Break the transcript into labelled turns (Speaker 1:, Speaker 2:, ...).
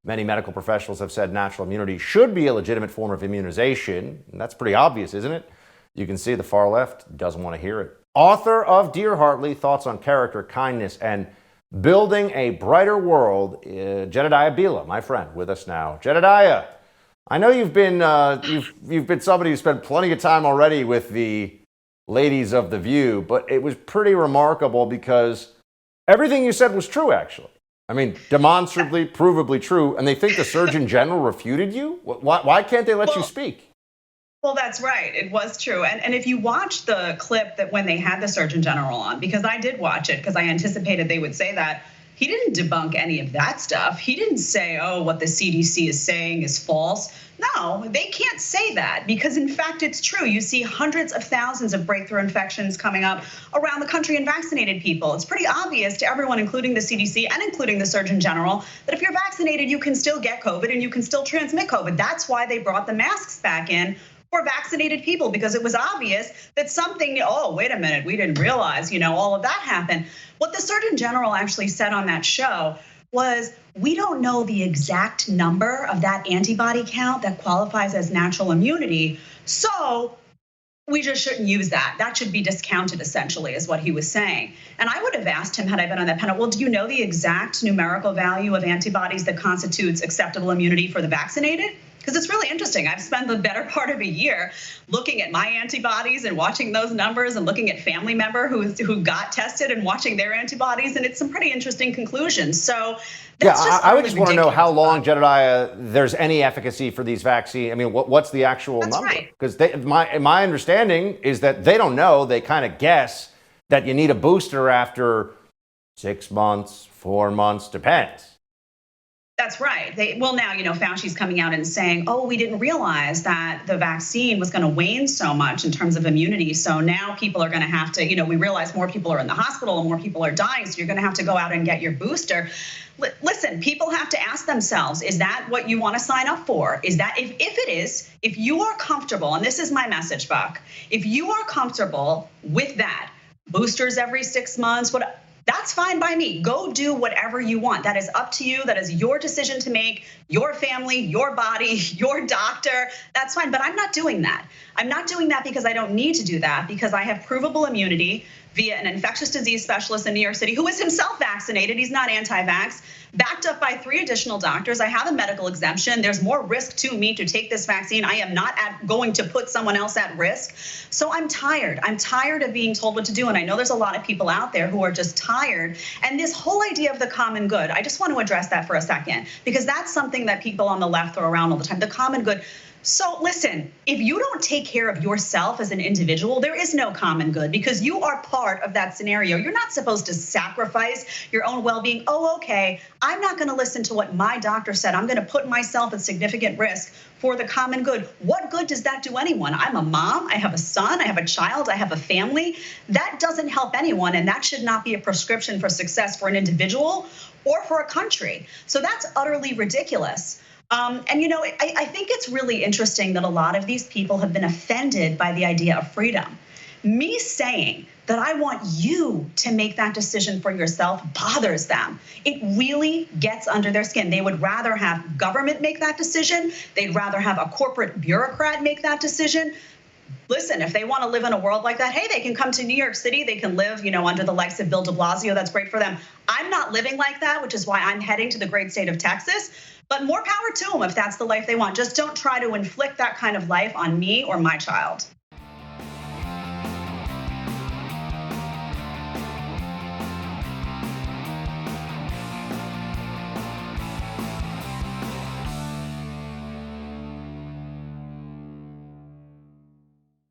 Speaker 1: Many medical professionals have said natural immunity should be a legitimate form of immunization. And that's pretty obvious, isn't it? You can see the far left doesn't want to hear it. Author of Dear Hartley, Thoughts on Character, Kindness, and Building a Brighter World, Jedediah Bila, my friend, with us now. Jedediah, I know you've been somebody who spent plenty of time already with the ladies of the View, but it was pretty remarkable because everything you said was true, actually. I mean, demonstrably, provably true, and they think the Surgeon General refuted you? Why can't they let you speak?
Speaker 2: Well, that's right. It was true. And if you watch the clip that when they had the Surgeon General on, because I did watch it because I anticipated they would say that, he didn't debunk any of that stuff. He didn't say, oh, what the CDC is saying is false. No, they can't say that because, in fact, it's true. You see hundreds of thousands of breakthrough infections coming up around the country in vaccinated people. It's pretty obvious to everyone, including the CDC and including the Surgeon General, that if you're vaccinated, you can still get COVID and you can still transmit COVID. That's why they brought the masks back in for vaccinated people, because it was obvious that something, oh, wait a minute, we didn't realize, all of that happened. What the Surgeon General actually said on that show was, we don't know the exact number of that antibody count that qualifies as natural immunity, so we just shouldn't use that. That should be discounted, essentially, is what he was saying. And I would have asked him, had I been on that panel, well, do you know the exact numerical value of antibodies that constitutes acceptable immunity for the vaccinated? Because it's really interesting. I've spent the better part of a year looking at my antibodies and watching those numbers and looking at family member who got tested and watching their antibodies, and it's some pretty interesting conclusions. So that's
Speaker 1: I would just want to know how long, Jedediah, there's any efficacy for these vaccines. I mean, what's the actual number? Because my understanding is that they don't know. They kind of guess that you need a booster after 6 months, 4 months, depends.
Speaker 2: That's right. Now, Fauci's coming out and saying, oh, we didn't realize that the vaccine was going to wane so much in terms of immunity. So now people are going to have to, we realize more people are in the hospital and more people are dying. So you're going to have to go out and get your booster. Listen, people have to ask themselves, is that what you want to sign up for? Is that if it is, if you are comfortable, and this is my message, Buck, if you are comfortable with that, boosters every 6 months, that's fine by me. Go do whatever you want. That is up to you. That is your decision to make, your family, your body, your doctor. That's fine. But I'm not doing that. I'm not doing that because I don't need to do that, because I have provable immunity via an infectious disease specialist in New York City who is himself vaccinated. He's not anti-vax, backed up by 3 additional doctors. I have a medical exemption. There's more risk to me to take this vaccine. I am not going to put someone else at risk. So I'm tired. I'm tired of being told what to do. And I know there's a lot of people out there who are just tired. And this whole idea of the common good, I just want to address that for a second, because that's something that people on the left throw around all the time, the common good. So listen, if you don't take care of yourself as an individual, there is no common good, because you are part of that scenario. You're not supposed to sacrifice your own well-being. Oh, okay, I'm not going to listen to what my doctor said. I'm going to put myself at significant risk for the common good. What good does that do anyone? I'm a mom, I have a son, I have a child, I have a family. That doesn't help anyone, and that should not be a prescription for success for an individual or for a country. So that's utterly ridiculous. I think it's really interesting that a lot of these people have been offended by the idea of freedom. Me saying that I want you to make that decision for yourself bothers them. It really gets under their skin. They would rather have government make that decision. They'd rather have a corporate bureaucrat make that decision. Listen, if they want to live in a world like that, hey, they can come to New York City. They can live, under the likes of Bill de Blasio. That's great for them. I'm not living like that, which is why I'm heading to the great state of Texas. But more power to them if that's the life they want. Just don't try to inflict that kind of life on me or my child.